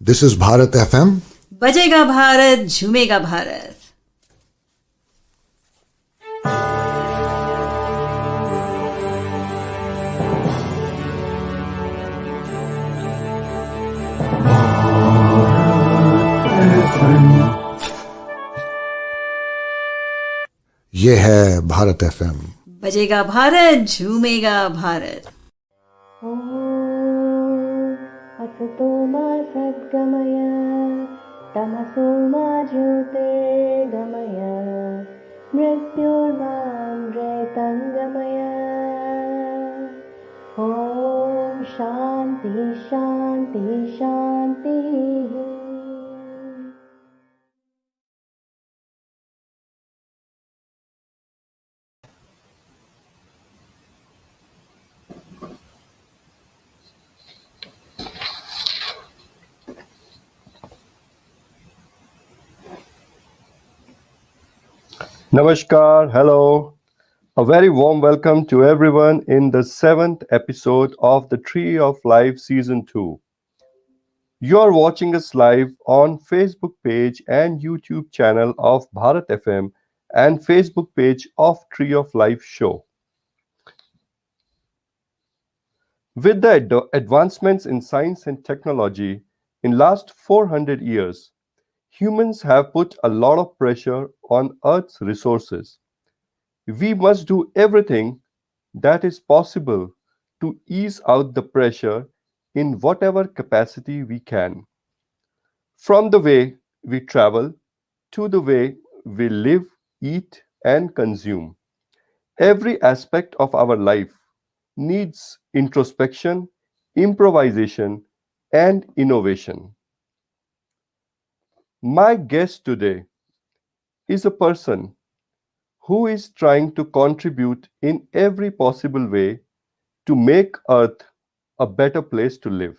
This is Bharat FM. बजेगा भारत झूमेगा भारत. ये है भारत FM. बजेगा भारत झूमेगा भारत. असतो मा सद्गमय तमसो मा ज्योतिर्गमय मृत्युर्मामृतङ्गमय. ॐ शान्ति शान्ति शान्तिः. Namaskar, hello. A very warm welcome to everyone in the 7th episode of the Tree of Life Season 2. You're watching us live on Facebook page and YouTube channel of Bharat FM and Facebook page of Tree of Life show. With the advancements in science and technology in last 400 years, humans have put a lot of pressure on Earth's resources. We must do everything that is possible to ease out the pressure in whatever capacity we can. From the way we travel to the way we live, eat, and consume. Every aspect of our life needs introspection, improvisation, and innovation. My guest today is a person who is trying to contribute in every possible way to make Earth a better place to live.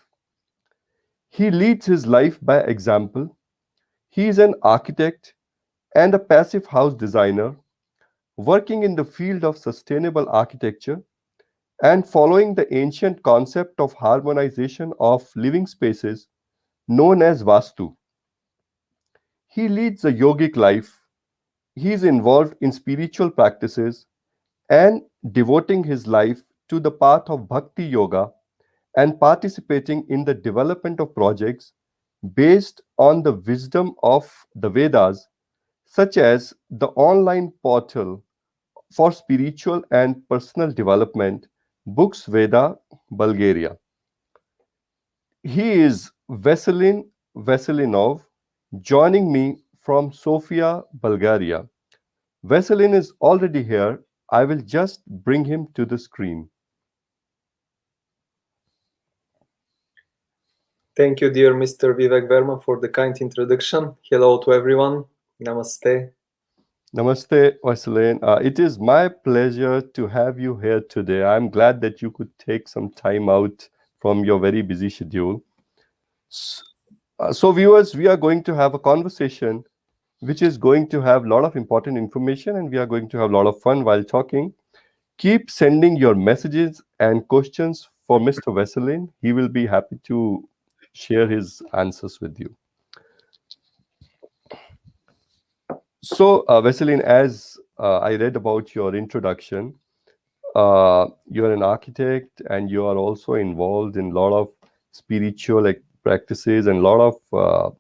He leads his life by example. He is an architect and a passive house designer working in the field of sustainable architecture and following the ancient concept of harmonization of living spaces known as Vastu. He leads a yogic life. He is involved in spiritual practices and devoting his life to the path of bhakti yoga and participating in the development of projects based on the wisdom of the Vedas, such as the online portal for spiritual and personal development, Books Veda Bulgaria. He is Veselin Veselinov, joining me from Sofia, Bulgaria. Veselin is already here. I will just bring him to the screen. Thank you, dear Mr. Viveck Vermaa, for the kind introduction. Hello to everyone. Namaste. Namaste, Veselin. It is my pleasure to have you here today. I'm glad that you could take some time out from your very busy schedule. So viewers, we are going to have a conversation which is going to have a lot of important information, and we are going to have a lot of fun while talking. Keep sending your messages and questions for Mr. Veselin. He will be happy to share his answers with you. So, Veselin, as I read about your introduction, you're an architect and you are also involved in a lot of spiritual practices and a lot of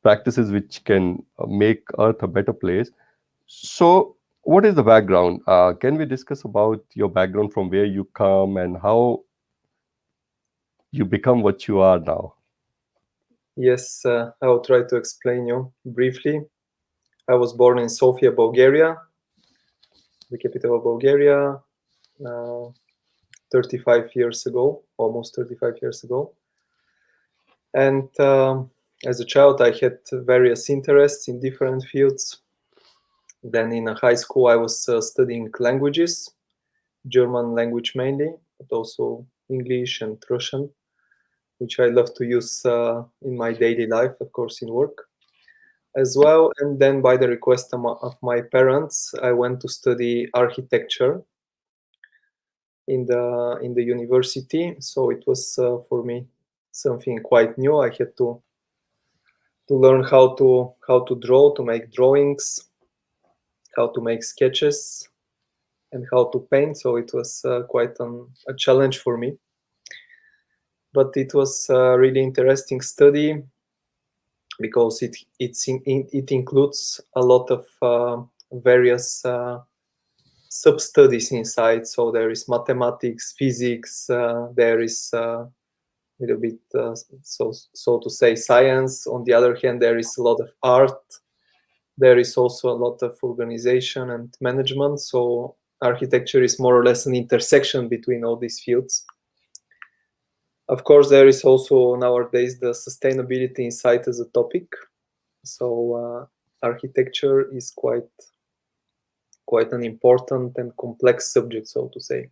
practices which can make Earth a better place. So, what is the background? Can we discuss about your background, from where you come and how you become what you are now? Yes, I will try to explain you briefly. I was born in Sofia, Bulgaria, the capital of Bulgaria, 35 years ago, almost 35 years ago. And as a child, I had various interests in different fields. Then in high school, I was studying languages, German language mainly, but also English and Russian, which I love to use in my daily life, of course, in work as well. And then by the request of my parents, I went to study architecture in the university. So it was for me something quite new. I had to learn how to draw, to make drawings, how to make sketches, and how to paint. So it was quite a challenge for me. But it was a really interesting study because it includes a lot of various sub-studies inside. So there is mathematics, physics, there is a little bit, so to say, science. On the other hand, there is a lot of art. There is also a lot of organization and management. So architecture is more or less an intersection between all these fields. Of course, there is also nowadays the sustainability inside as a topic. So architecture is quite an important and complex subject, so to say.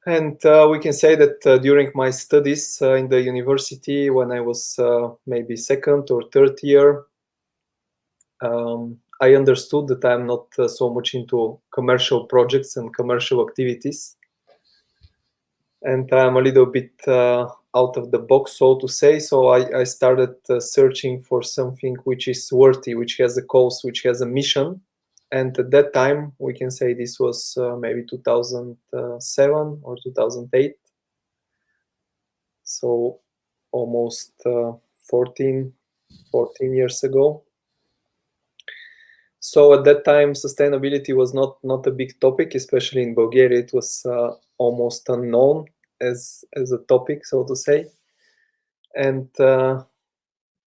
And we can say that during my studies in the university, when I was maybe second or third year, I understood that I'm not so much into commercial projects and commercial activities. And I'm a little bit out of the box, so to say. So I started searching for something which is worthy, which has a cause, which has a mission. And at that time, we can say this was maybe 2007 or 2008. So almost 14 years ago. So at that time, sustainability was not a big topic, especially in Bulgaria. It was almost unknown as a topic, so to say. And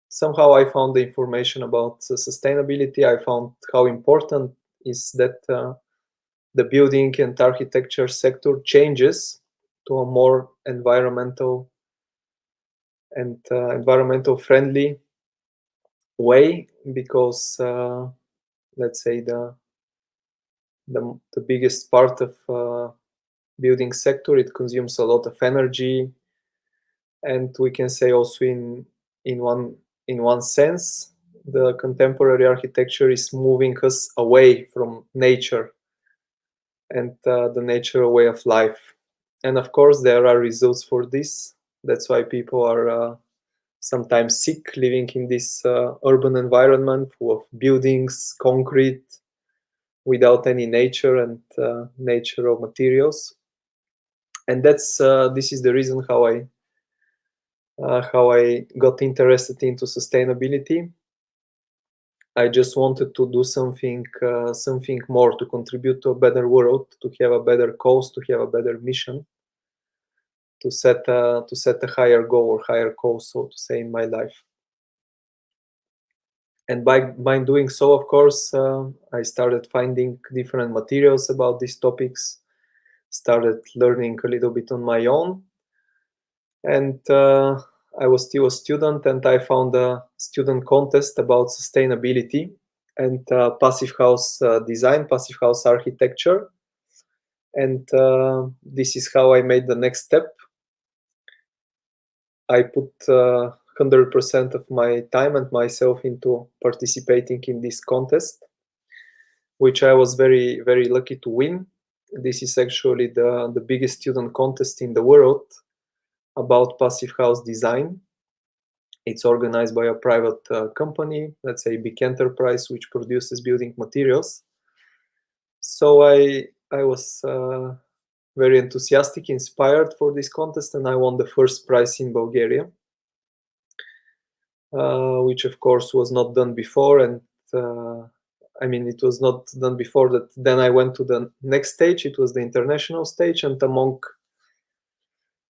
somehow I found the information about sustainability. I found how important is that the building and architecture sector changes to a more environmental and environmental friendly way, because let's say the biggest part of building sector, it consumes a lot of energy, and we can say also in one sense, the contemporary architecture is moving us away from nature and the natural way of life. And of course, there are results for this. That's why people are sometimes sick living in this urban environment full of buildings, concrete, without any nature and natural materials. And that's this is the reason how I got interested into sustainability. I just wanted to do something more, to contribute to a better world, to have a better cause, to have a better mission, to set a higher goal or higher cause, so to say, in my life. And by doing so, of course, I started finding different materials about these topics, started learning a little bit on my own. And I was still a student, and I found a student contest about sustainability and passive house design, passive house architecture. And this is how I made the next step. I put 100% of my time and myself into participating in this contest, which I was very, very lucky to win. This is actually the biggest student contest in the world about passive house design. It's organized by a private company, let's say big enterprise, which produces building materials. So I was very enthusiastic, inspired for this contest, and I won the first prize in Bulgaria, which of course was not done before. And I mean, it was not done before that. Then I went to the next stage. It was the international stage, and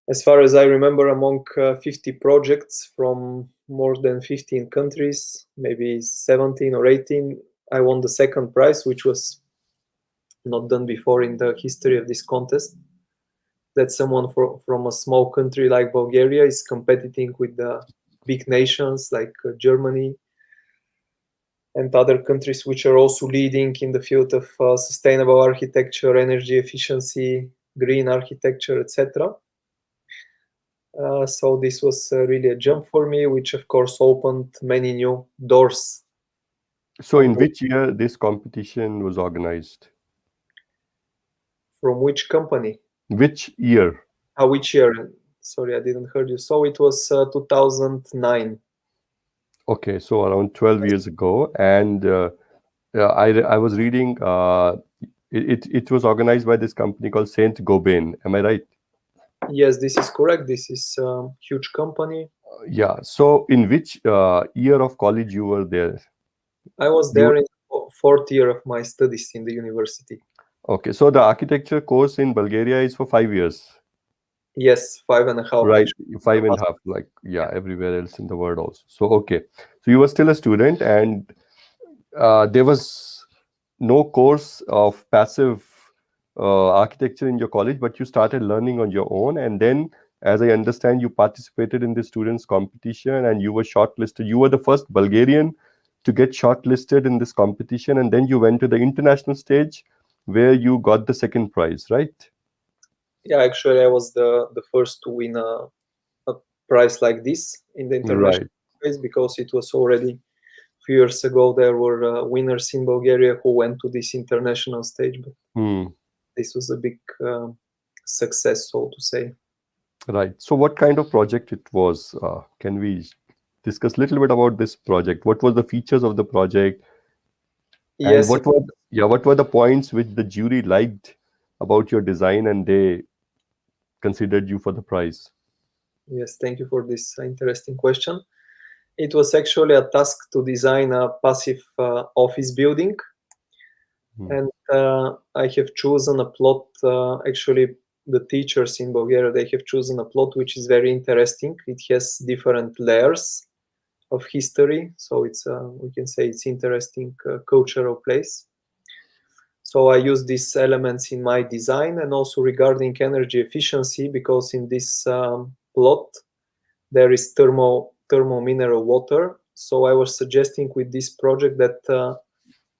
as far as I remember, among 50 projects from more than 15 countries, maybe 17 or 18, I won the second prize, which was not done before in the history of this contest. That someone from a small country like Bulgaria is competing with the big nations like Germany and other countries which are also leading in the field of sustainable architecture, energy efficiency, green architecture, etc. So this was really a jump for me, which of course opened many new doors. So in which year this competition was organized? From which company? Which year? Which year? Sorry, I didn't hear you. So it was 2009. Okay, so around 12 years ago, and I was reading. It was organized by this company called Saint Gobain. Am I right? Yes, this is correct. This is a huge company. Yeah. So, in which year of college you were there? I was You there in fourth year of my studies in the university. okay? So the architecture course in Bulgaria is for 5 years, Yes, 5.5 right? actually. Five and a half, like yeah, everywhere else in the world also. So okay, so you were still a student, and there was no course of passive architecture in your college, but you started learning on your own. And then, as I understand, you participated in the students' competition and you were shortlisted. You were the first Bulgarian to get shortlisted in this competition. And then you went to the international stage where you got the second prize, right? Yeah, actually, I was the first to win a prize like this in the international Right. space, because it was already few years ago. There were winners in Bulgaria who went to this international stage, but Hmm. this was a big success, so to say. Right. So, what kind of project it was? Can we discuss a little bit about this project? What was the features of the project? And Yes, what were the points which the jury liked about your design and they considered you for the prize? yes, thank you for this interesting question. It was actually a task to design a passive office building, Hmm. and I have chosen a plot. Actually, the teachers in Bulgaria, they have chosen a plot which is very interesting. It has different layers of history, so it's we can say it's interesting cultural place. So I use these elements in my design, and also regarding energy efficiency, because in this plot there is thermal mineral water. So I was suggesting with this project that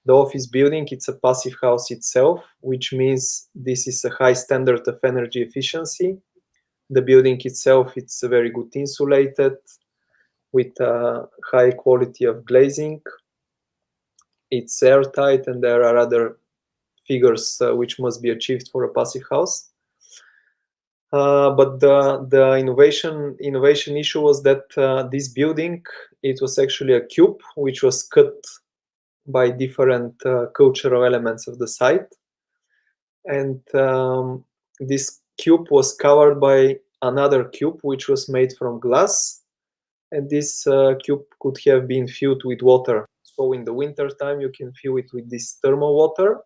the office building, it's a passive house itself, which means this is a high standard of energy efficiency. The building itself, it's very good insulated with high quality of glazing. It's airtight, and there are other figures which must be achieved for a passive house. But the innovation issue was that this building, it was actually a cube which was cut by different cultural elements of the site, and this cube was covered by another cube which was made from glass, and this cube could have been filled with water. So in the winter time you can fill it with this thermal water,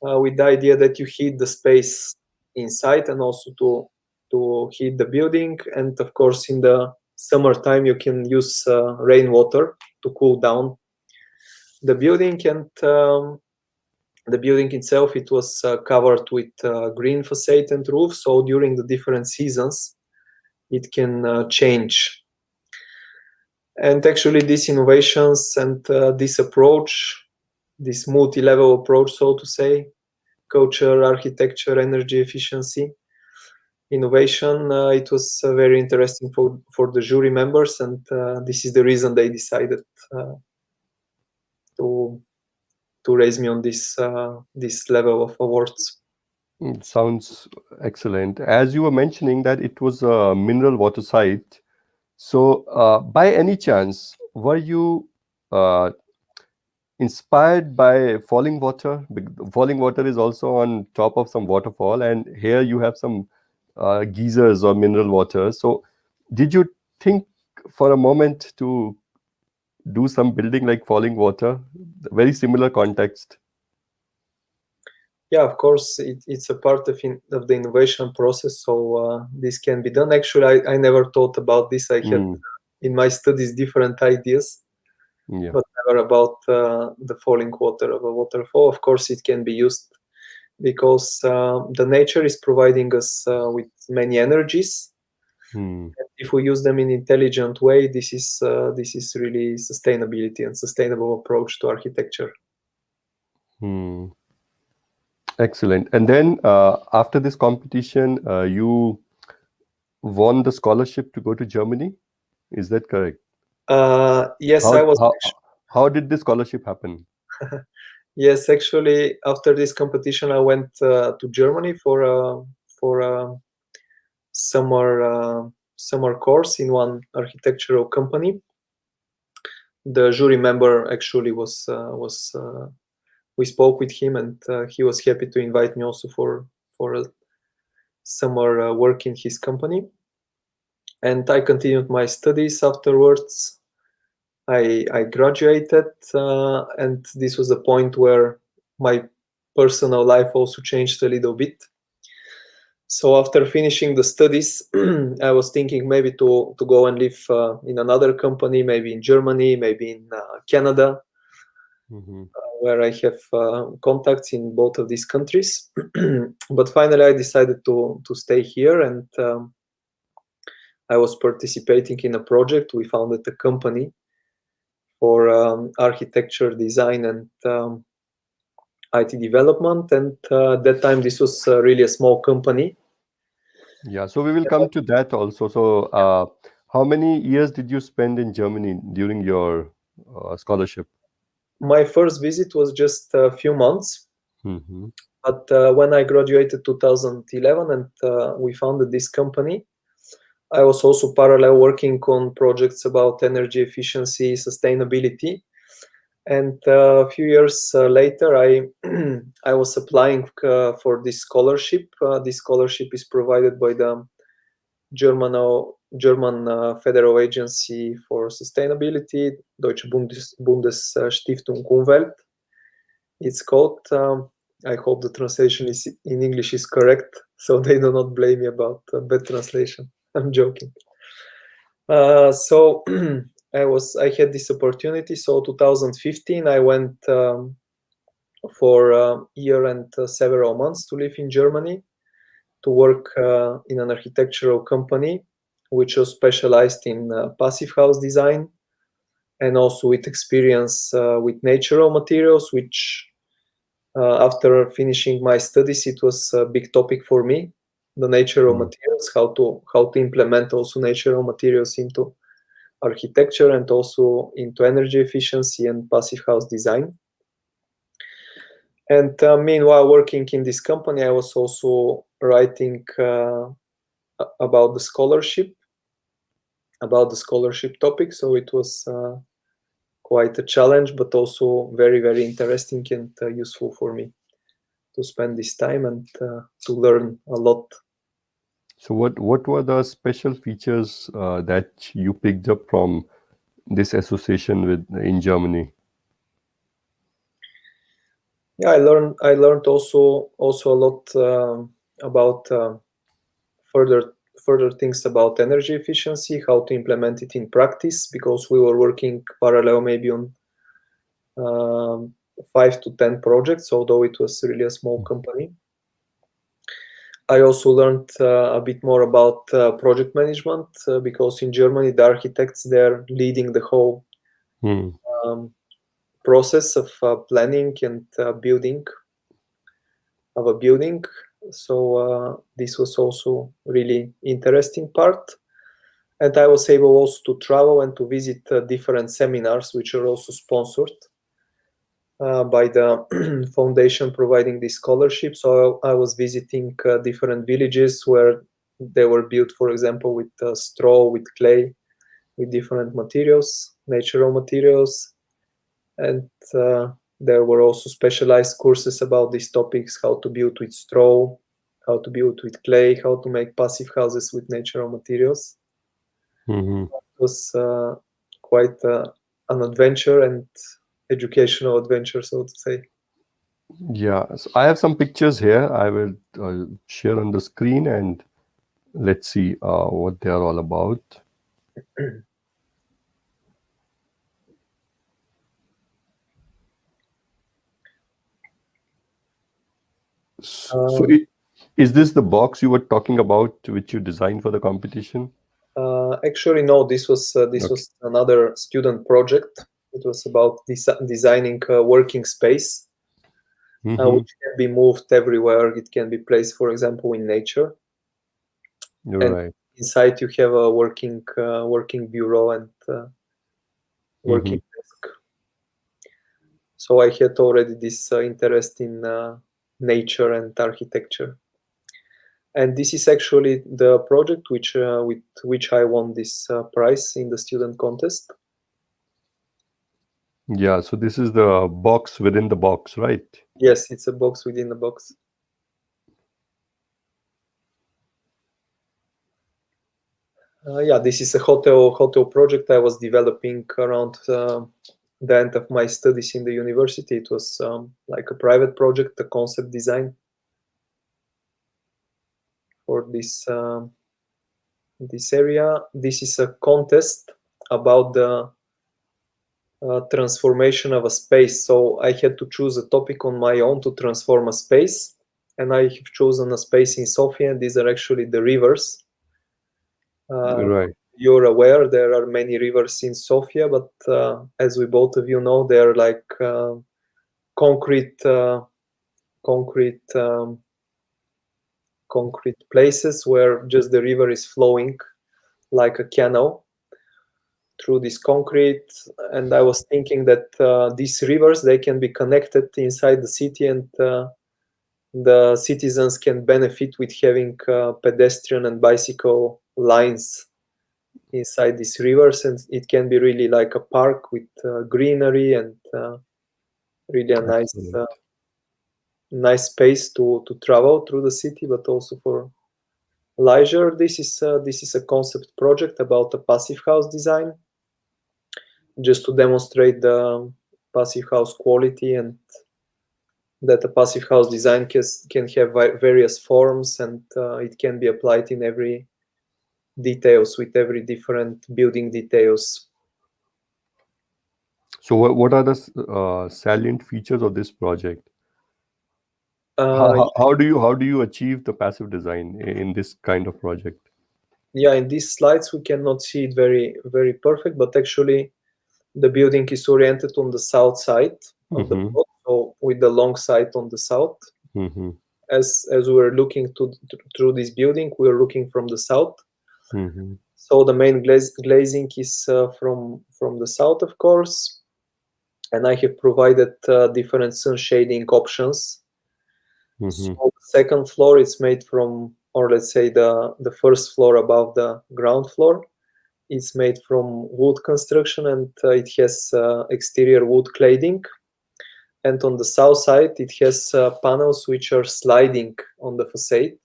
with the idea that you heat the space inside and also to heat the building. And of course in the summertime you can use rainwater to cool down the building. And the building itself, it was covered with green facade and roof, so during the different seasons it can change. And actually these innovations and this approach, this multi-level approach, so to say, culture, architecture, energy efficiency, innovation, it was very interesting for the jury members, and this is the reason they decided to raise me on this level of awards. Sounds excellent. As you were mentioning that it was a mineral water site. So, by any chance, were you inspired by falling water? Falling water is also on top of some waterfall, and here you have some geysers or mineral water. So, did you think for a moment to do some building like falling water? Very similar context. Yeah, of course, it's a part of the innovation process, so this can be done. Actually, I never thought about this. I had in my studies different ideas, Yeah. but never about the falling water of a waterfall. Of course, it can be used because the nature is providing us with many energies. If we use them in intelligent way, this is really sustainability and sustainable approach to architecture. Excellent. And then after this competition, you won the scholarship to go to Germany. Is that correct? Yes, How I was. how did this scholarship happen? Yes, actually, after this competition, I went to Germany for a summer course in one architectural company. the jury member actually we spoke with him, and he was happy to invite me also for a summer work in his company. And I continued my studies afterwards. I graduated, and this was the point where my personal life also changed a little bit. So after finishing the studies, I was thinking maybe to go and live in another company, maybe in Germany, maybe in Canada, where I have contacts in both of these countries. But finally, I decided to stay here, and I was participating in a project. We founded a company for architecture, design, and IT development. And at that time, this was really a small company. Yeah, so we will come to that also. So how many years did you spend in Germany during your scholarship? My first visit was just a few months. But when I graduated 2011 and we founded this company, I was also parallel working on projects about energy efficiency, sustainability. And a few years later, I was applying for this scholarship. This scholarship is provided by the German Federal Agency for Sustainability, Deutsche Bundesstiftung Umwelt. It's called. I hope the translation is in English is correct, so they do not blame me about bad translation. I'm joking. So I had this opportunity. So 2015, I went for a year and several months to live in Germany, to work in an architectural company, which was specialized in passive house design, and also with experience with natural materials, which after finishing my studies, it was a big topic for me. The natural materials, how to implement also natural materials into architecture and also into energy efficiency and passive house design. And meanwhile, working in this company, I was also writing about the scholarship topic. So it was quite a challenge, but also very, very interesting and useful for me to spend this time and to learn a lot. So what were the special features that you picked up from this association in Germany? Yeah, I learned also a lot about further things about energy efficiency, how to implement it in practice, because we were working parallel maybe on 5 to 10 projects, although it was really a small company. I also learned a bit more about project management, because in Germany, the architects, they're leading the whole process of planning and building of a building. So this was also really interesting part. And I was able also to travel and to visit different seminars, which are also sponsored by the foundation providing this scholarship. So I was visiting different villages where they were built, for example, with straw, with clay, with different materials, natural materials. And there were also specialized courses about these topics, how to build with straw, how to build with clay, how to make passive houses with natural materials. It was quite an adventure and educational adventure, so to say. Yeah, so I have some pictures here. I will share on the screen, and let's see what they are all about. Is this the box you were talking about, which you designed for the competition? Actually, no. This was another student project. It was about designing a working space, which can be moved everywhere. It can be placed, for example, in nature. Right. Inside, you have a working bureau and working desk. So I had already this interest in nature and architecture. And this is actually the project with which I won this prize in the student contest. Yeah, so this is the box within the box, right? Yes, it's a box within a box. Yeah, this is a hotel project I was developing around the end of my studies in the university. It was like a private project, a concept design for this this area. This is a contest about the transformation of a space. So I had to choose a topic on my own to transform a space, and I have chosen a space in Sofia. And these are actually the rivers. Right. You're aware there are many rivers in Sofia, but as we both of you know, they're like concrete places where just the river is flowing like a canal through this concrete. And I was thinking that these rivers, they can be connected inside the city, and the citizens can benefit with having pedestrian and bicycle lines inside these rivers, and it can be really like a park with greenery and really a nice space to travel through the city, but also for leisure. This is a concept project about a passive house design, just to demonstrate the passive house quality, and that a passive house design can have various forms, and it can be applied in every details, with every different building details. So what are the salient features of this project? Uh, How do you achieve the passive design in this kind of project? yeah, in these slides we cannot see it very perfect, but actually the building is oriented on the south side of the plot, so with the long side on the south. As we were looking through this building, we were looking from the south. So the main glazing is from the south, of course, and I have provided different sun shading options. So the second floor is made from, or let's say the first floor above the ground floor, it's made from wood construction, and it has exterior wood cladding. And on the south side, it has panels which are sliding on the facade.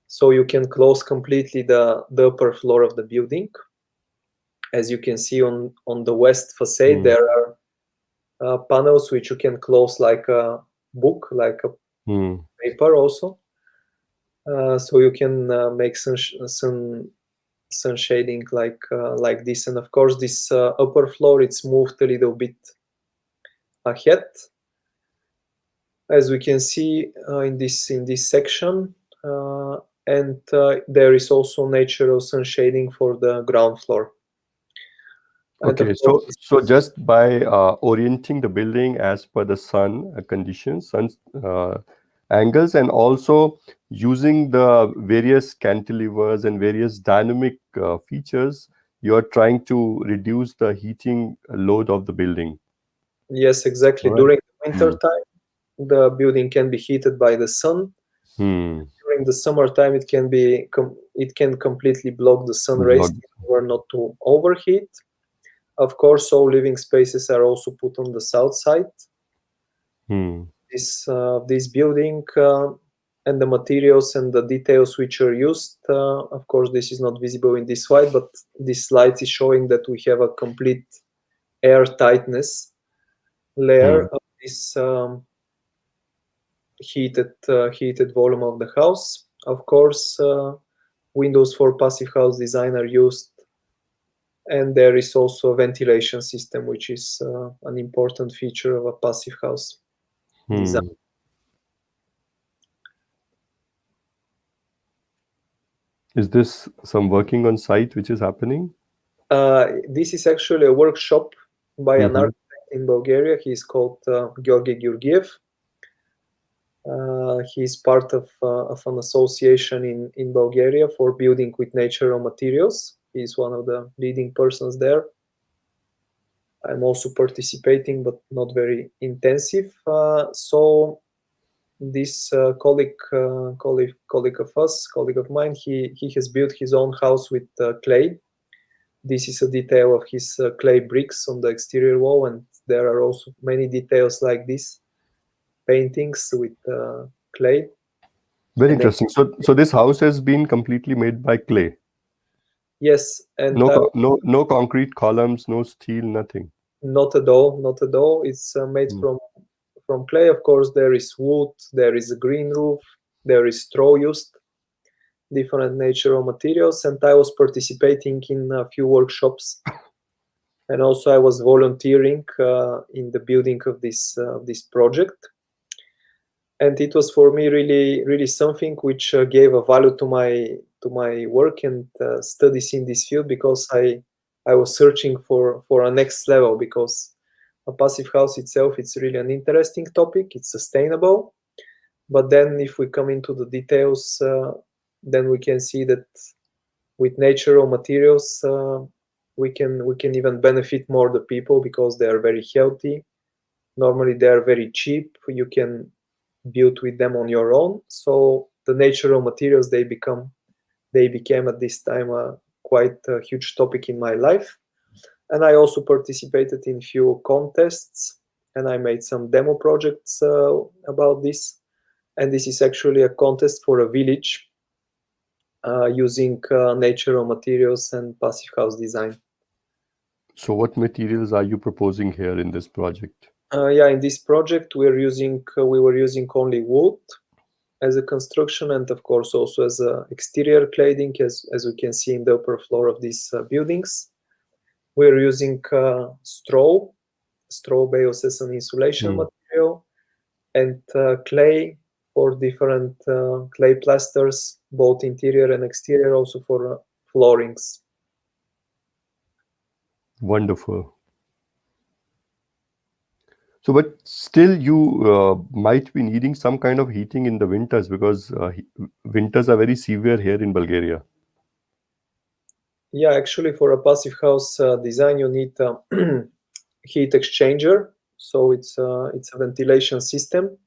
So you can close completely the upper floor of the building. As you can see on the west facade, there are panels which you can close like a book, like a paper also. So you can make sun shading like this. And of course, this upper floor, it's moved a little bit ahead, as we can see in this section. And there is also natural sun shading for the ground floor. Okay, so just by orienting the building as per the sun conditions, sun angles, and also using the various cantilevers and various dynamic features, you are trying to reduce the heating load of the building. Yes, exactly. Right. During the winter time, the building can be heated by the sun. During the summertime, it can completely block the sun rays in order not to overheat. Of course, all living spaces are also put on the south side. This building and the materials and the details which are used, of course, this is not visible in this slide, but this slide is showing that we have a complete air tightness layer of this heated volume of the house. Of course, windows for passive house design are used, and there is also a ventilation system, which is an important feature of a passive house design. Is this some working on site which is happening? This is actually a workshop by an architect in Bulgaria. He's called Georgi Georgiev. He's part of an association in Bulgaria for building with natural materials. He's one of the leading persons there. I'm also participating, but not very intensive. So this colleague of mine, he has built his own house with clay. This is a detail of his clay bricks on the exterior wall, and there are also many details like this, paintings with clay. Very And then- interesting. So this house has been completely made by clay. Yes, and No concrete columns, no steel, nothing. not at all, not at all. It's made from clay. Of course, there is wood, there is a green roof, there is straw used, different natural materials, and I was participating in a few workshops, and also I was volunteering in the building of this project. And it was for me really something which gave a value to my work and studies in this field, because I was searching for a next level, because a passive house itself, it's really an interesting topic. It's sustainable, but then if we come into the details, then we can see that with natural materials, we can even benefit more the people, because they are very healthy. Normally they are very cheap. You can build with them on your own. So the natural materials, they became at this time quite a huge topic in my life. And I also participated in few contests, and I made some demo projects about this. And this is actually a contest for a village using natural materials and passive house design. So what materials are you proposing here in this project? In this project we were using only wood as a construction, and of course also as a exterior cladding, as we can see in the upper floor of these buildings. We're using straw bales as an insulation material, and clay for different clay plasters, both interior and exterior, also for floorings. Wonderful. So, but still you might be needing some kind of heating in the winters, because winters are very severe here in Bulgaria. Yeah, actually for a passive house design, you need a heat exchanger. So it's a ventilation system.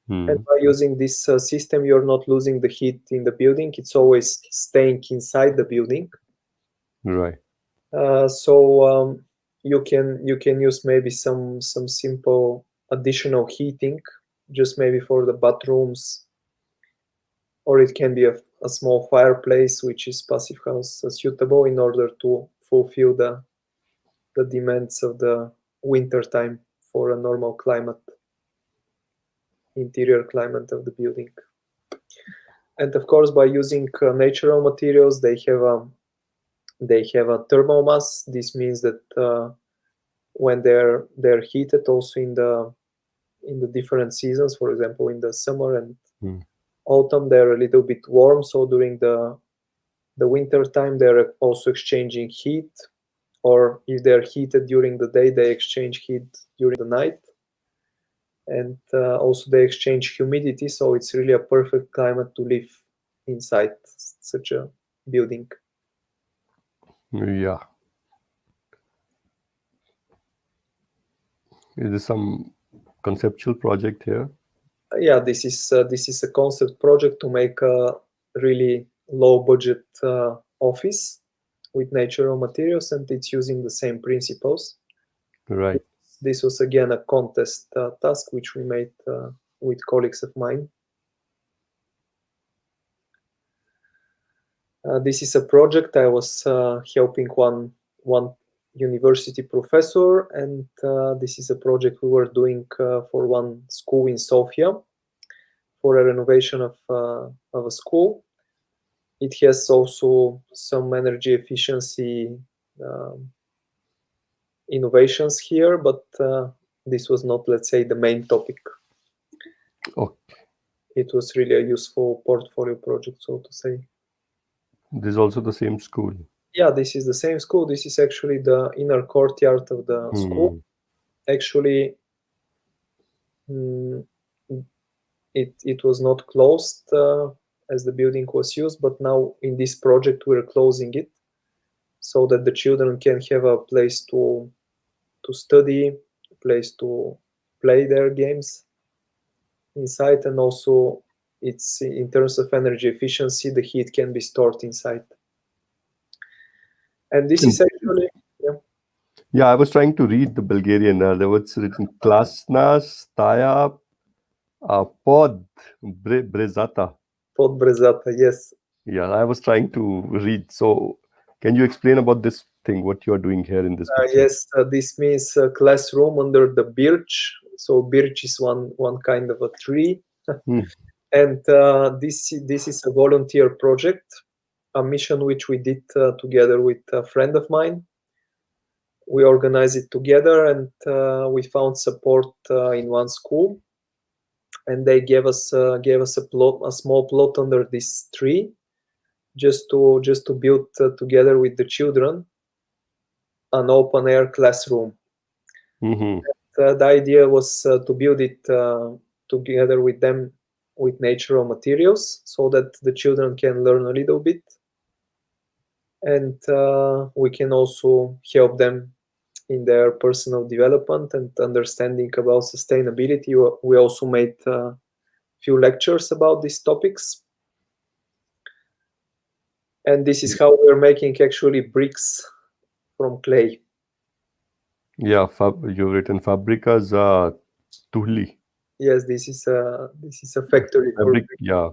And by using this system, you're not losing the heat in the building. It's always staying inside the building. Right. So you can use maybe some simple additional heating, just maybe for the bathrooms, or it can be a small fireplace, which is passive house suitable in order to fulfill the demands of the winter time for a normal climate, interior climate of the building. And of course, by using natural materials, they have a thermal mass. This means that when they're heated, also in the different seasons, for example, in the summer and autumn, they're a little bit warm. So during the winter time, they're also exchanging heat, or if they're heated during the day, they exchange heat during the night. And also they exchange humidity, so it's really a perfect climate to live inside such a building. Yeah. Is there some conceptual project here? Yeah, this is a concept project to make a really low budget office with natural materials, and it's using the same principles. Right. This was again a contest task which we made with colleagues of mine. This is a project I was helping one university professor, and this is a project we were doing for one school in Sofia for a renovation of a school. It has also some energy efficiency innovations here, but this was not, let's say, the main topic. Okay. It was really a useful portfolio project, so to say. This is also the same school. Yeah, this is the same school. This is actually the inner courtyard of the school. Actually, it was not closed as the building was used, but now in this project we're closing it so that the children can have a place to study, a place to play their games inside, and also it's in terms of energy efficiency, the heat can be stored inside. And this is actually Yeah, I was trying to read the Bulgarian. There was written Klasna Staya Pod Brezata. Pod brezata, yes. Yeah, I was trying to read. So, can you explain about this thing? What you are doing here in this picture? Yes, this means classroom under the birch. So birch is one kind of a tree, Hmm. and this is a volunteer project, a mission which we did together with a friend of mine. We organized it together, and we found support in one school, and they gave us a small plot under this tree, just to build together with the children an open air classroom. Hmm. The idea was to build it together with them with natural materials, so that the children can learn a little bit, and we can also help them in their personal development and understanding about sustainability. We also made a few lectures about these topics, and this is how we're making actually bricks from clay. Yeah, you've written Fabricas Tuhli. Yes, this is a factory for Fabric. Yeah.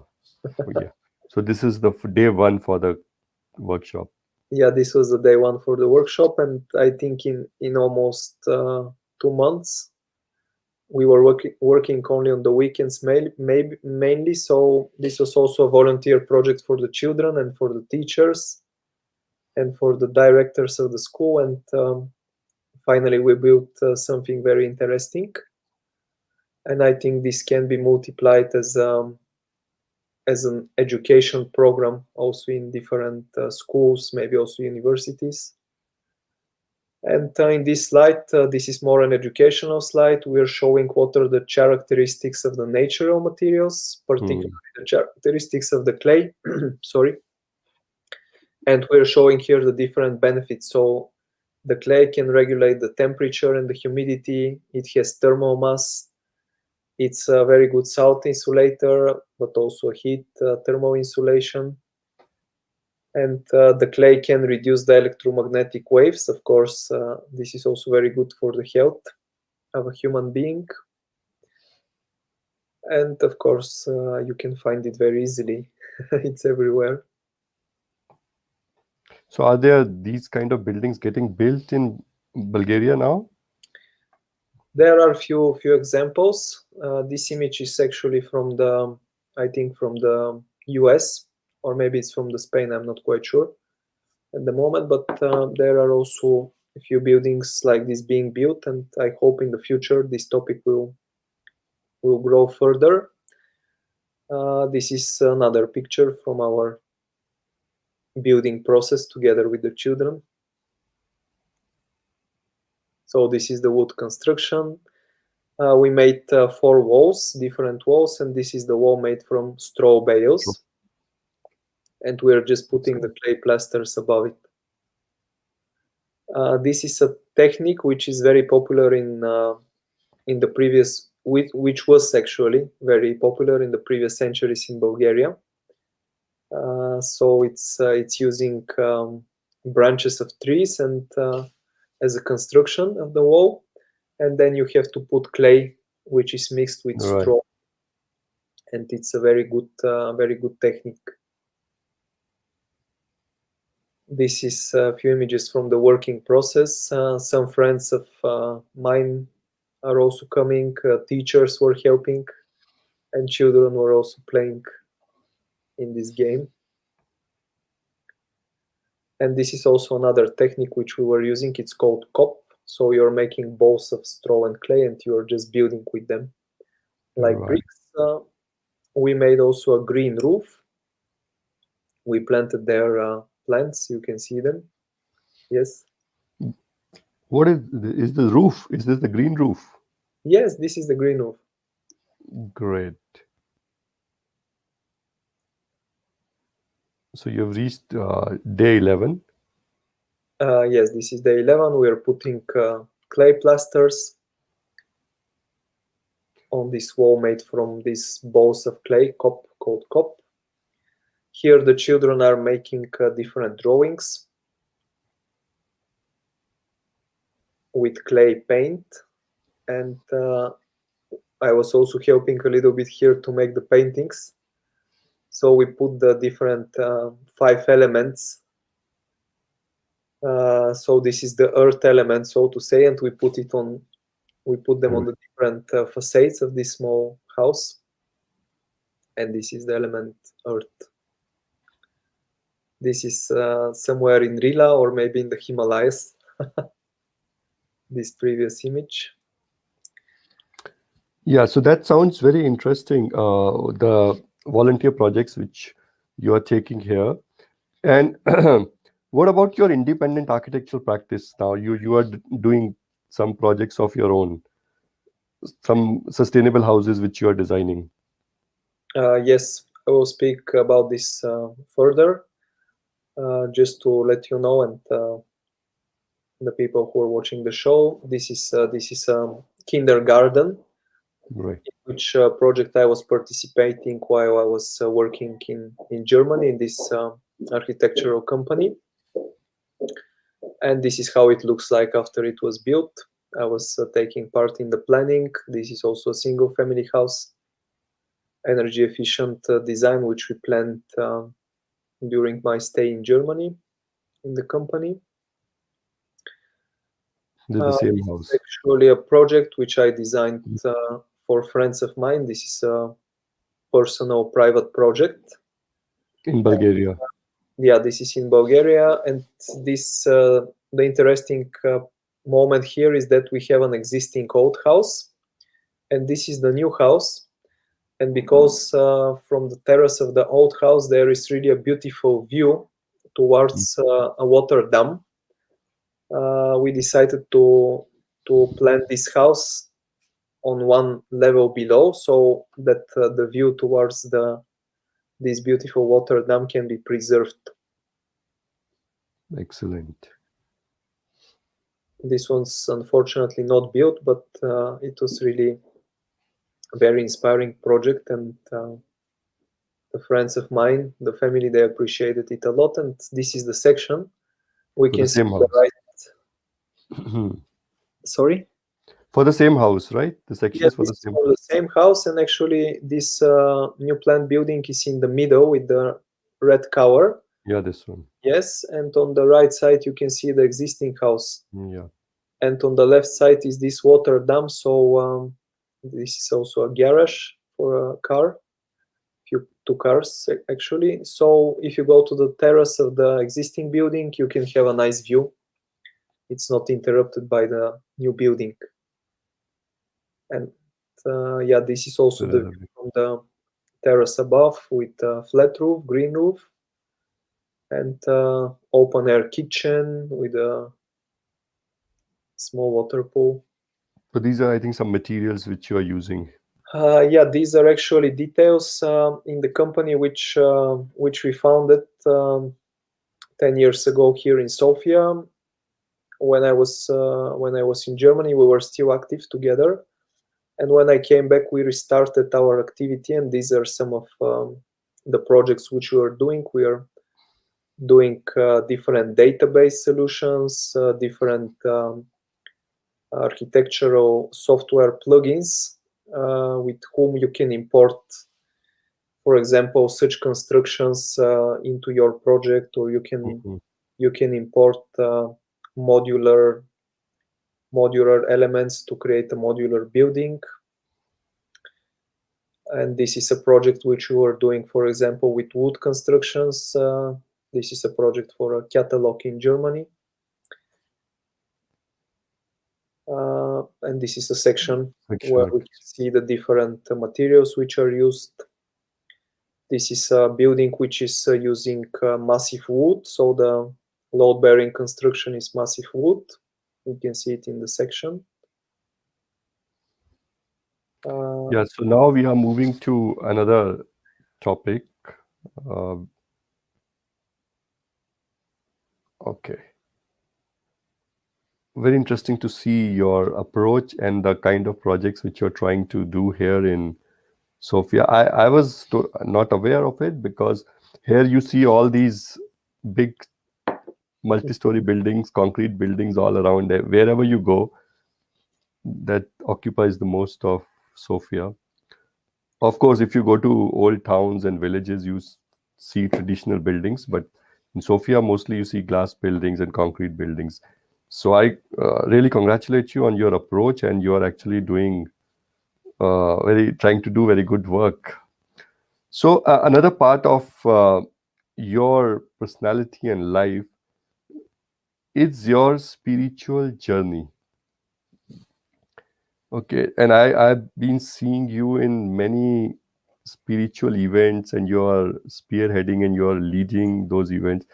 Yeah. So this is the day one for the workshop. yeah, this was the day one for the workshop, and I think in almost 2 months we were working only on the weekends, mainly. So this was also a volunteer project for the children and for the teachers and for the directors of the school, and finally we built something very interesting, and I think this can be multiplied as an education program also in different schools, maybe also universities. And in this slide, this is more an educational slide. We are showing what are the characteristics of the natural materials, particularly the characteristics of the clay. Sorry. And we're showing here the different benefits. So the clay can regulate the temperature and the humidity. It has thermal mass. It's a very good salt insulator, but also heat thermal insulation. And the clay can reduce the electromagnetic waves. Of course, this is also very good for the health of a human being. And of course, you can find it very easily. It's everywhere. So are there these kind of buildings getting built in Bulgaria now? There are few examples. This image is actually from I think from the US, or maybe it's from the Spain. I'm not quite sure at the moment, but there are also a few buildings like this being built, and I hope in the future this topic will grow further. This is another picture from our building process together with the children. So this is the wood construction. We made 4 walls, different walls, and this is the wall made from straw bales. And we're just putting the clay plasters above it. This is a technique which is very popular in the previous, which was actually very popular in the previous centuries in Bulgaria. So it's using branches of trees and as a construction of the wall, and then you have to put clay, which is mixed with Right. straw, and it's a very good technique. This is a few images from the working process. Some friends of mine are also coming. Teachers were helping, and children were also playing in this game. And this is also another technique which we were using. It's called cop. So you're making balls of straw and clay, and you're just building with them like Right. bricks. We made also a green roof. We planted there plants. You can see them. Yes. What is the roof? Is this the green roof? Yes, this is the green roof. Great. So you've reached day 11. Yes, this is day 11. We are putting clay plasters on this wall made from these balls of clay, called cop. Here the children are making different drawings. with clay paint, and I was also helping a little bit here to make the paintings. So we put the different 5 elements. So this is the earth element, so to say, and we put them on the different facades of this small house. And this is the element earth. This is somewhere in Rila or maybe in the Himalayas. This previous image. Yeah, so that sounds very interesting. The volunteer projects which you are taking here, and what about your independent architectural practice now? You are doing some projects of your own, some sustainable houses which you are designing. Yes, I will speak about this further. Just to let you know, and the people who are watching the show, this is a kindergarten, Right. which project I was participating while I was working in Germany in this architectural company. And this is how it looks like after it was built. I was taking part in the planning. This is also a single family house, energy efficient design, which we planned during my stay in Germany in the company. The same house. Actually, a project which I designed for friends of mine. This is a personal private project In Bulgaria. Yeah, this is in Bulgaria, and this the interesting moment here is that we have an existing old house, and this is the new house. And because from the terrace of the old house there is really a beautiful view towards a water dam, we decided to plant this house on one level below, so that the view towards this beautiful water dam can be preserved. Excellent. This one's unfortunately not built, but it was really a very inspiring project, and the friends of mine, the family, they appreciated it a lot. And this is the section we can see the right. Sorry? For the same house, right? The sections Yes, for this the is same. for the same house, and actually this new planned building is in the middle with the red cover. Yeah, this one. Yes, and on the right side you can see the existing house. Yeah. And on the left side is this water dam. So this is also a garage for a car, two cars actually. So if you go to the terrace of the existing building, you can have a nice view. It's not interrupted by the new building. And yeah, this is also the view from the terrace above with a flat roof, green roof, and open air kitchen with a small water pool. So these are, I think, some materials which you are using. Yeah, these are actually details in the company which we founded 10 years ago here in Sofia. When I was in Germany, we were still active together, and when I came back, we restarted our activity. And these are some of the projects which we are doing. We are doing different database solutions, different architectural software plugins with whom you can import, for example, such constructions into your project, or you can import modular elements to create a modular building. And this is a project which we are doing, for example, with wood constructions. This is a project for a catalog in Germany. And this is a section where we can see the different materials which are used. This is a building which is using massive wood, so the load-bearing construction is massive wood. You can see it in the section. Yeah, so now we are moving to another topic. Okay. Very interesting to see your approach and the kind of projects which you're trying to do here in Sofia. I was not aware of it, because here you see all these big multi-story buildings, concrete buildings all around there. Wherever you go, that occupies the most of Sofia. Of course, if you go to old towns and villages, you see traditional buildings, but in Sofia, mostly you see glass buildings and concrete buildings. So I really congratulate you on your approach, and you are actually doing trying to do very good work. So another part of your personality and life is your spiritual journey. Okay, and I've been seeing you in many spiritual events, and you're spearheading and you're leading those events.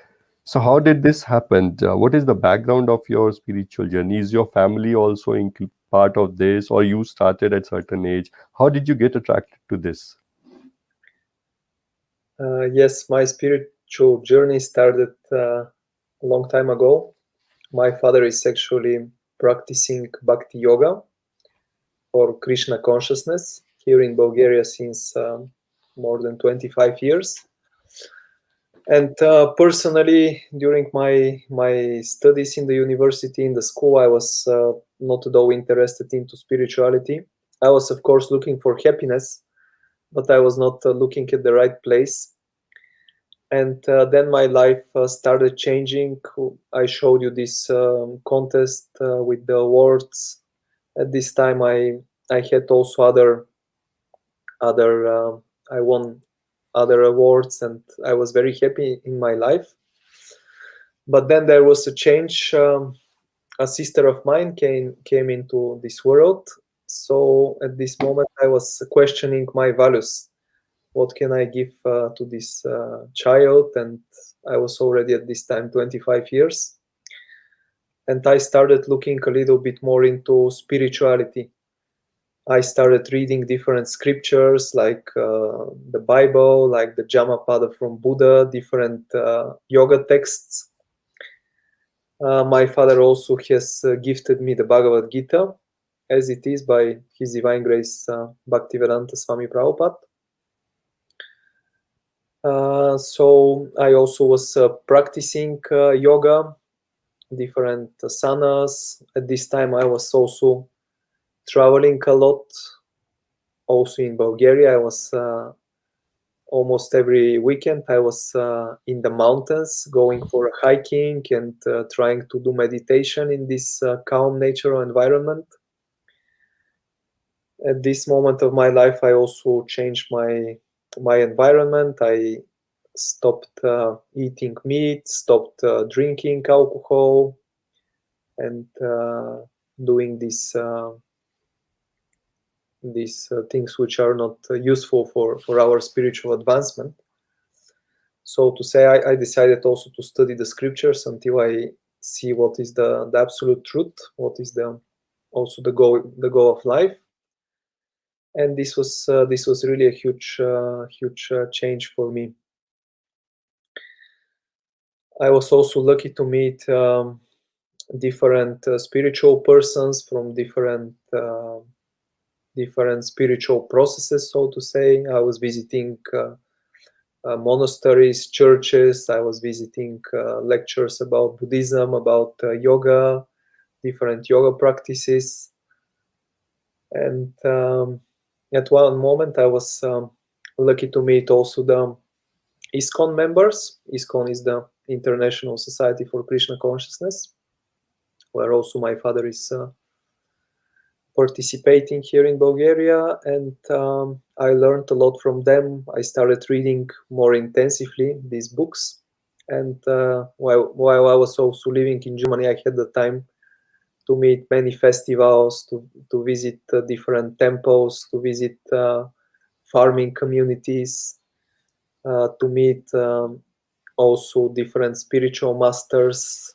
So how did this happen? What is the background of your spiritual journey? Is your family also part of this, or you started at certain age? How did you get attracted to this? Yes, my spiritual journey started a long time ago. My father is actually practicing bhakti yoga or Krishna consciousness here in Bulgaria since more than 25 years. And personally, during my studies in the university, in the school, I was not at all interested into spirituality. I was, of course, looking for happiness, but I was not looking at the right place. And then my life started changing. I showed you this contest with the awards. At this time, I had also other I won other awards, and I was very happy in my life. But then there was a change. A sister of mine came into this world. So at this moment, I was questioning my values. What can I give to this child? And I was already at this time 25 years. And I started looking a little bit more into spirituality. I started reading different scriptures like the Bible, like the Jamapada from Buddha, different yoga texts. My father also has gifted me the Bhagavad Gita, as it is by His Divine Grace Bhaktivedanta Swami Prabhupada. So I also was practicing yoga, different asanas. At this time, I was also traveling a lot. Also in Bulgaria, I was almost every weekend. I was in the mountains, going for hiking and trying to do meditation in this calm natural environment. At this moment of my life, I also changed my environment. I stopped eating meat, stopped drinking alcohol, and doing these things which are not useful for our spiritual advancement. So to say, I decided also to study the scriptures until I see what is the absolute truth, what is also the goal of life. And this was really a huge change for me. I was also lucky to meet different spiritual persons from different spiritual processes, so to say. I was visiting monasteries, churches. I was visiting lectures about Buddhism, about yoga, different yoga practices. And at one moment, I was lucky to meet also the ISKCON members. ISKCON is the International Society for Krishna Consciousness, where also my father is participating here in Bulgaria, and I learned a lot from them. I started reading more intensively these books, and while I was also living in Germany, I had the time to meet many festivals, to visit different temples, to visit farming communities, to meet also different spiritual masters,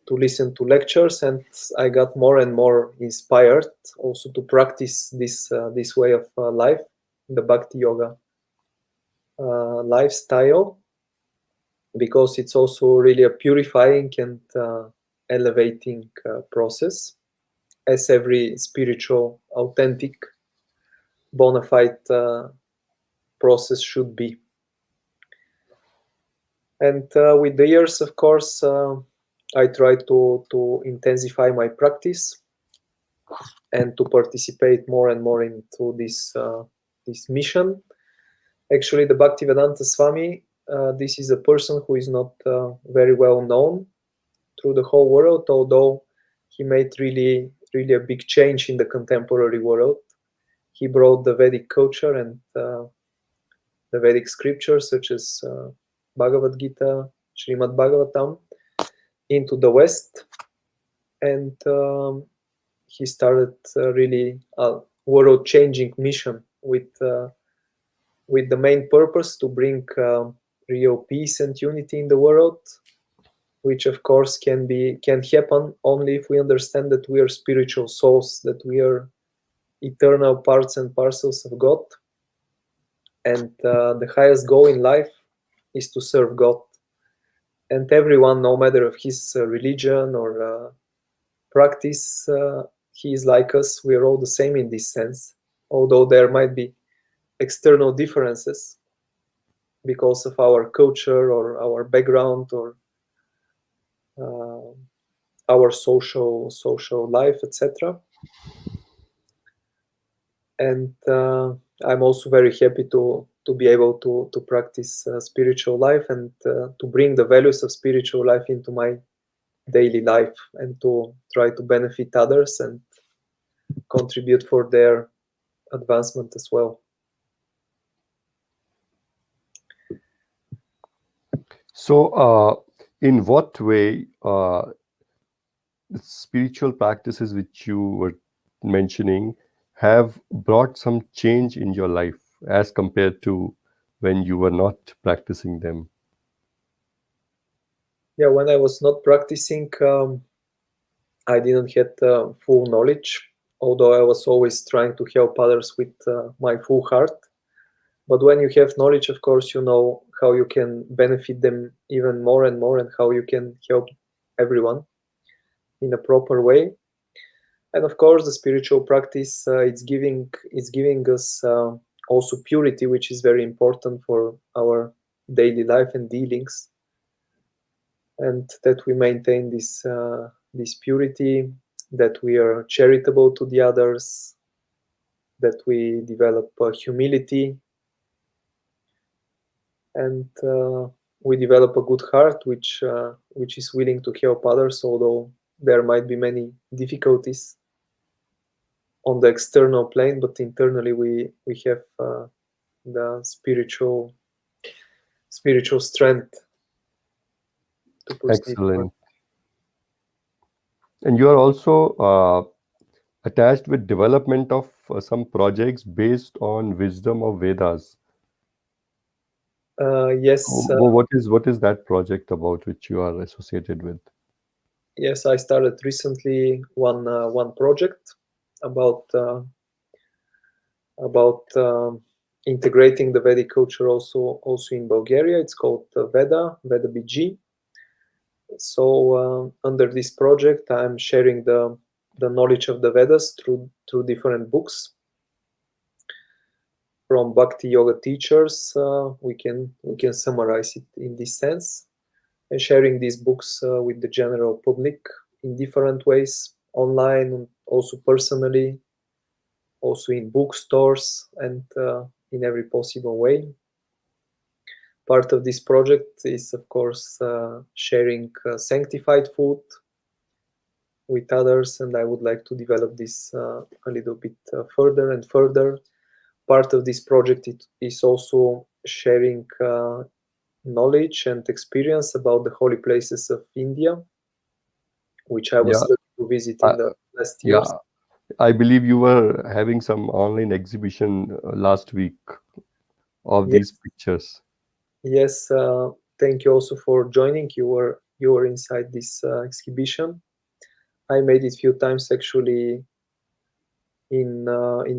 to listen to lectures, and I got more and more inspired also to practice this way of life, the Bhakti Yoga lifestyle, because it's also really a purifying and elevating process, as every spiritual, authentic, bona fide process should be. And with the years, of course, I tried to intensify my practice and to participate more and more into this mission. Actually, the Bhaktivedanta Swami, this is a person who is not very well known through the whole world, although he made really a big change in the contemporary world. He brought the Vedic culture and the Vedic scriptures such as Bhagavad Gita, Srimad Bhagavatam into the West, and he started really a world-changing mission with the main purpose to bring real peace and unity in the world, which of course can happen only if we understand that we are spiritual souls, that we are eternal parts and parcels of God, and the highest goal in life is to serve God. And everyone, no matter of his religion or practice, he is like us. We are all the same in this sense, although there might be external differences because of our culture or our background or our social life, etc. And I'm also very happy to be able to practice spiritual life and to bring the values of spiritual life into my daily life and to try to benefit others and contribute for their advancement as well. So, in what way the spiritual practices which you were mentioning have brought some change in your life as compared to when you were not practicing them? Yeah, when I was not practicing, I didn't get full knowledge, although I was always trying to help others with my full heart. But when you have knowledge, of course, you know how you can benefit them even more and more and how you can help everyone in a proper way. And of course, the spiritual practice, it's giving us also purity, which is very important for our daily life and dealings. And that we maintain this purity, that we are charitable to the others, that we develop humility, and we develop a good heart, which is willing to help others, although there might be many difficulties on the external plane, but internally we have the spiritual strength to proceed. Excellent. And you are also attached with development of some projects based on wisdom of Vedas. Yes. What is that project about which you are associated with? Yes, I started recently one project about integrating the Vedic culture also in Bulgaria. It's called Veda BG. So under this project, I'm sharing the knowledge of the Vedas through different books from Bhakti Yoga teachers. We can summarize it in this sense, and sharing these books with the general public in different ways, online, and also personally, also in bookstores, and in every possible way. Part of this project is, of course, sharing sanctified food with others, and I would like to develop this a little bit further and further. Part of this project is also sharing knowledge and experience about the holy places of India, which I was lucky to visit in the last years. Yeah, I believe you were having some online exhibition last week of these pictures. Yes, thank you also for joining. You were inside this exhibition. I made it a few times actually in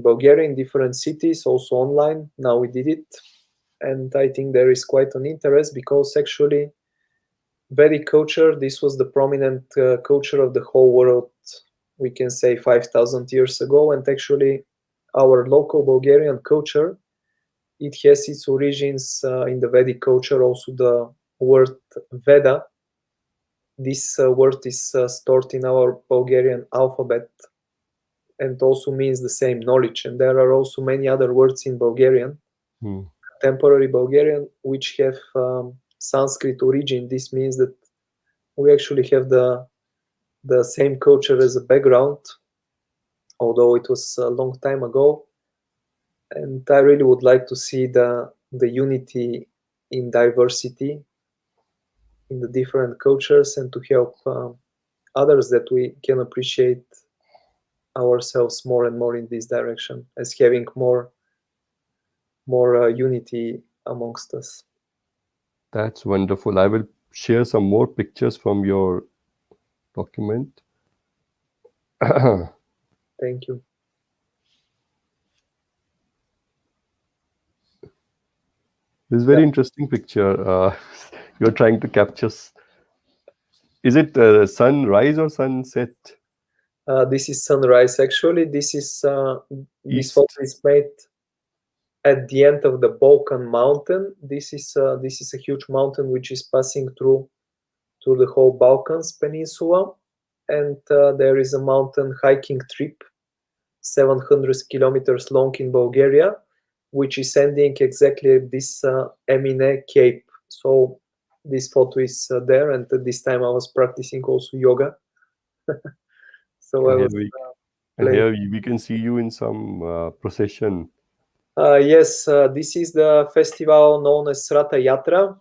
Bulgaria, in different cities, also online. Now we did it, and I think there is quite an interest because actually Vedic culture, this was the prominent culture of the whole world, we can say 5,000 years ago, and actually our local Bulgarian culture, it has its origins in the Vedic culture, also word Veda. This word is stored in our Bulgarian alphabet and also means the same knowledge. And there are also many other words in Bulgarian, contemporary Bulgarian, which have Sanskrit origin. This means that we actually have the same culture as a background, although it was a long time ago. And I really would like to see the unity in diversity in the different cultures, and to help others that we can appreciate ourselves more and more in this direction, as having more unity amongst us. That's wonderful. I will share some more pictures from your document. Thank you. This is very interesting picture. You're trying to capture. Is it sunrise or sunset? This is sunrise. Actually, this is this photo is made at the end of the Balkan mountain. This is a huge mountain which is passing through the whole Balkans peninsula, and there is a mountain hiking trip, 700 kilometers long in Bulgaria, which is ending exactly at this Emine Cape. So this photo is there, and at this time I was practicing also yoga. So I was here we can see you in some procession. Yes, this is the festival known as Ratha Yatra,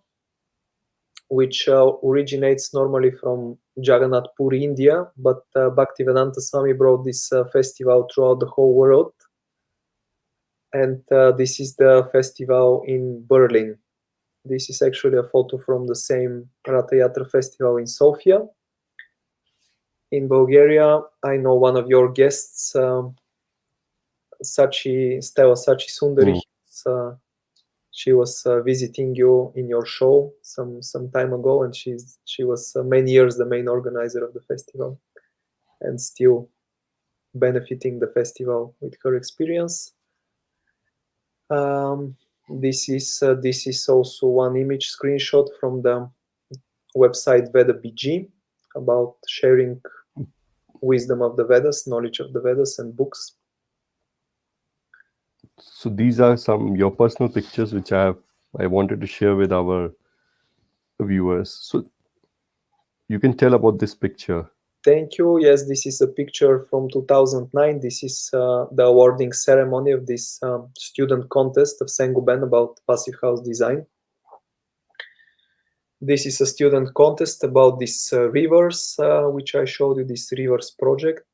which originates normally from Jagannath Puri, India, but Bhaktivedanta Swami brought this festival throughout the whole world. And this is the festival in Berlin. This is actually a photo from the same Ratha Yatra festival in Sofia. In Bulgaria, I know one of your guests, Stella Sachi Sundari. She was visiting you in your show some time ago, and she was many years the main organizer of the festival, and still benefiting the festival with her experience. This is also one image screenshot from the website Veda BG about sharing wisdom of the Vedas, knowledge of the Vedas, and books. So these are some your personal pictures which I wanted to share with our viewers. So you can tell about this picture. Thank you. Yes, this is a picture from 2009. This is the awarding ceremony of this student contest of Senguben about passive house design. This is a student contest about these rivers, which I showed you, this rivers project.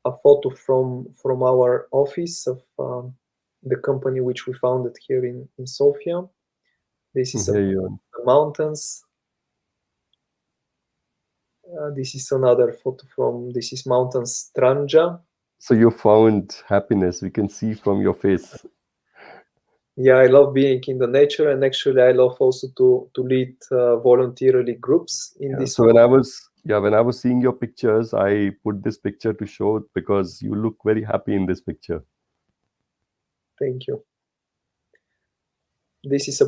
A photo from our office of the company which we founded here in Sofia. This is the mountains. This is another photo this is Mountain Stranja. So you found happiness, we can see from your face. Yeah, I love being in the nature, and actually I love also to lead voluntarily groups in this. So when I was seeing your pictures, I put this picture to show because you look very happy in this picture. Thank you. This is a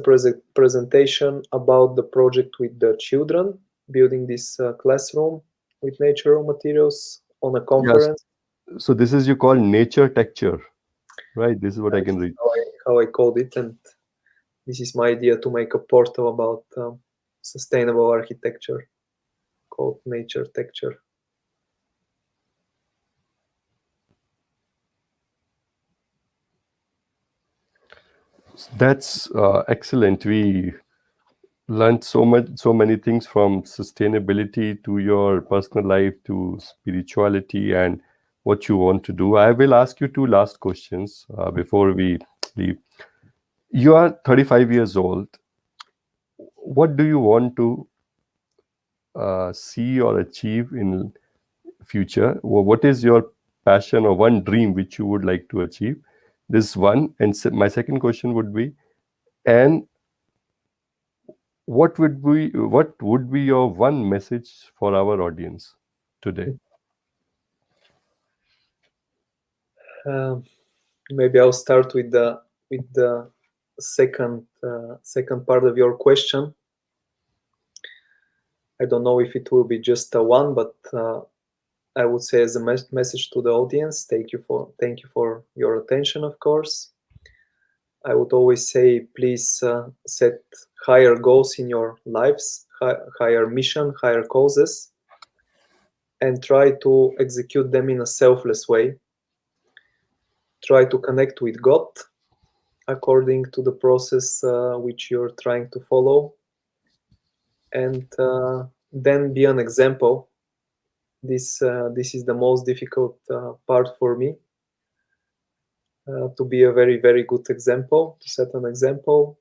presentation about the project with the children, building this classroom with natural materials on a conference. Yes. So this is you call nature texture, right? This is what I can read. How I called it, and this is my idea to make a portal about sustainable architecture called nature texture. That's excellent. We learned so many things from sustainability to your personal life to spirituality and what you want to do. I will ask you two last questions before we leave. You are 35 years old. What do you want to see or achieve in future? What is your passion or one dream which you would like to achieve? This one. And my second question would be, and what would be your one message for our audience today? Maybe I'll start with the second part of your question. I don't know if it will be just one, but I would say as a message to the audience, thank you for your attention, of course. I would always say, please set higher goals in your lives, higher mission, higher causes, and try to execute them in a selfless way. Try to connect with God according to the process which you're trying to follow, and then be an example. This is the most difficult part for me, to be a very, very good example, to set an example.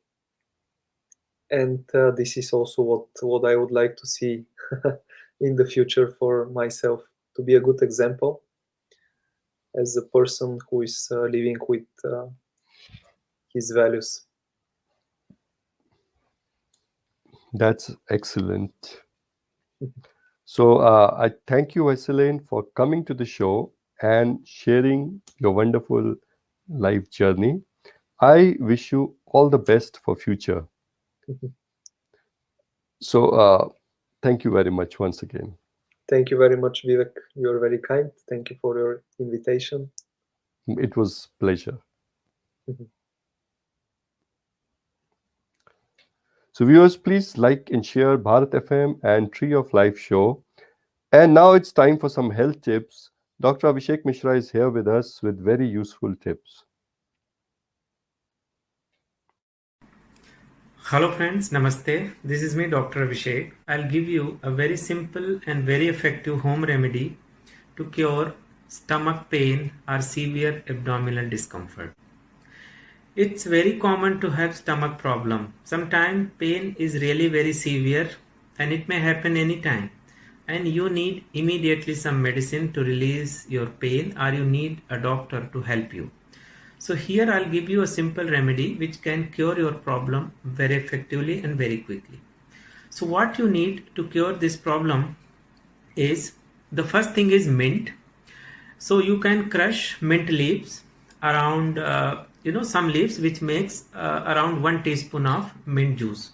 And this is also what I would like to see in the future for myself, to be a good example as a person who is living with his values. That's excellent. So I thank you, Veselin, for coming to the show and sharing your wonderful life journey. I wish you all the best for future. So thank you very much once again. Thank you very much, Vivek. You're very kind. Thank you for your invitation. It was pleasure. So viewers, please like and share Bharat FM and Tree of Life show. And now it's time for some health tips. Dr. Abhishek Mishra is here with us with very useful tips. Hello friends, Namaste. This is me, Dr. Abhishek. I'll give you a very simple and very effective home remedy to cure stomach pain or severe abdominal discomfort. It's very common to have stomach problem. Sometimes pain is really very severe and it may happen anytime. And you need immediately some medicine to release your pain, or you need a doctor to help you. So here I'll give you a simple remedy which can cure your problem very effectively and very quickly. So what you need to cure this problem is, the first thing is mint. So you can crush mint leaves around, some leaves which makes around 1 teaspoon of mint juice.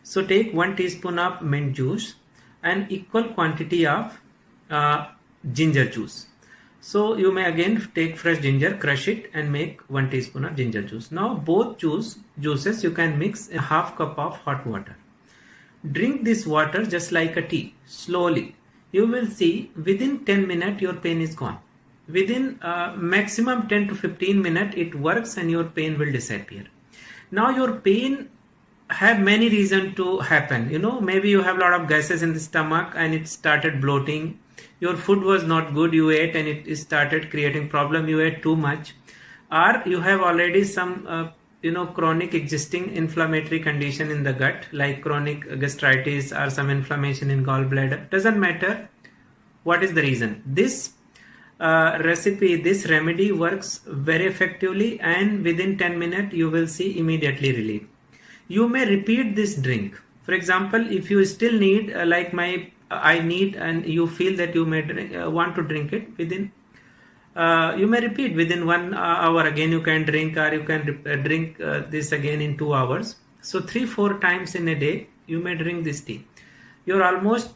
So take 1 teaspoon of mint juice and equal quantity of ginger juice. So you may again take fresh ginger, crush it and make 1 teaspoon of ginger juice. Now both juices you can mix in half cup of hot water. Drink this water just like a tea, slowly. You will see within 10 minutes your pain is gone. Within maximum 10 to 15 minutes it works and your pain will disappear. Now your pain have many reasons to happen. Maybe you have a lot of gases in the stomach and it started bloating. Your food was not good, you ate and it started creating problem, you ate too much. Or you have already some chronic existing inflammatory condition in the gut, like chronic gastritis or some inflammation in gallbladder. Doesn't matter what is the reason. This remedy works very effectively, and within 10 minutes you will see immediately relief. You may repeat this drink. For example, if you still need I need, and you feel that you may want to drink it within, you may repeat within 1 hour again you can drink, or you can drink this again in 2 hours. So 3-4 times in a day you may drink this tea. Your almost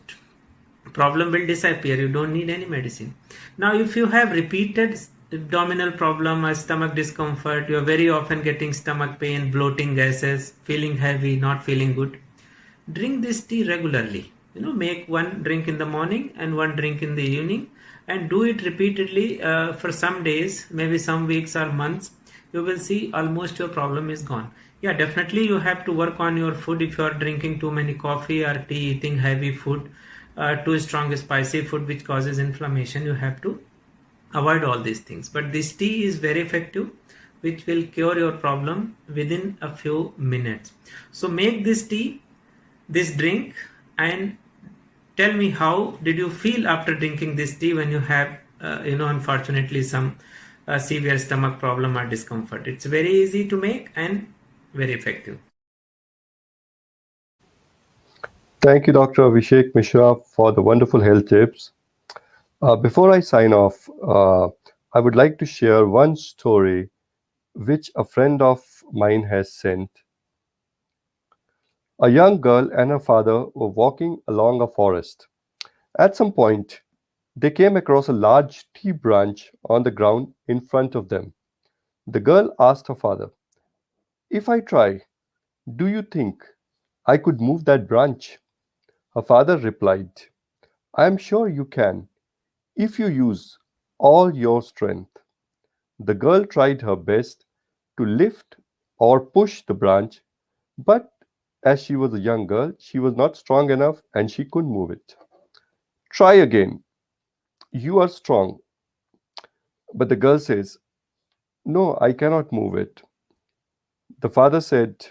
problem will disappear. You don't need any medicine. Now if you have repeated abdominal problem or stomach discomfort, you are very often getting stomach pain, bloating, gases, feeling heavy, not feeling good, drink this tea regularly. Make 1 drink in the morning and 1 drink in the evening, and do it repeatedly for some days, maybe some weeks or months. You will see almost your problem is gone. Yeah, definitely you have to work on your food. If you are drinking too many coffee or tea, eating heavy food, too strong spicy food which causes inflammation, you have to avoid all these things. But this tea is very effective, which will cure your problem within a few minutes. So make this tea, this drink, and tell me how did you feel after drinking this tea when you have unfortunately some severe stomach problem or discomfort. It's very easy to make and very effective. Thank you, Dr. Abhishek Mishra, for the wonderful health tips. Before I sign off, I would like to share one story which a friend of mine has sent. A young girl and her father were walking along a forest. At some point, they came across a large tree branch on the ground in front of them. The girl asked her father, "If I try, do you think I could move that branch?" Her father replied, "I am sure you can if you use all your strength." The girl tried her best to lift or push the branch, but as she was a young girl, she was not strong enough and she couldn't move it. "Try again. You are strong." But the girl says, "No, I cannot move it." The father said,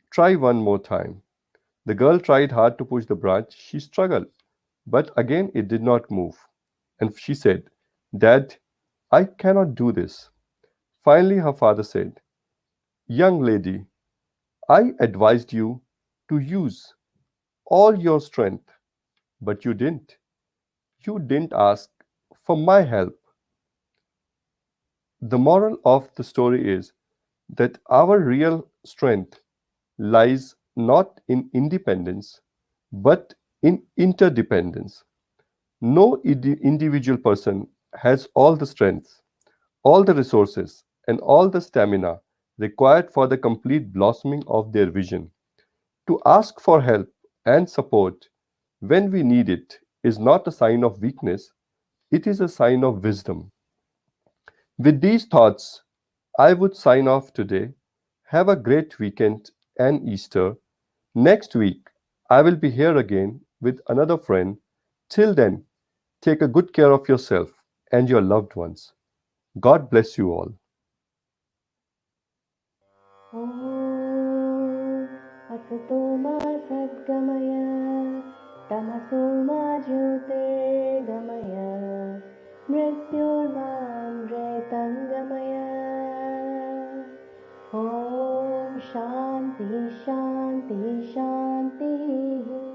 "Try one more time." The girl tried hard to push the branch. She struggled, but again it did not move. And she said, "Dad, I cannot do this." Finally, her father said, "Young lady, I advised you to use all your strength, but you didn't. You didn't ask for my help." The moral of the story is that our real strength lies not in independence, but in interdependence. No individual person has all the strengths, all the resources, and all the stamina required for the complete blossoming of their vision. To ask for help and support when we need it is not a sign of weakness, it is a sign of wisdom. With these thoughts, I would sign off today. Have a great weekend and Easter. Next week, I will be here again with another friend. Till then, take a good care of yourself and your loved ones. God bless you all. ॐ असतो मा सद्गमय तमसो मा ज्योतिर्गमय मृत्युर्मामृतङ्गमय ॐ शान्ति शान्ति शान्तिः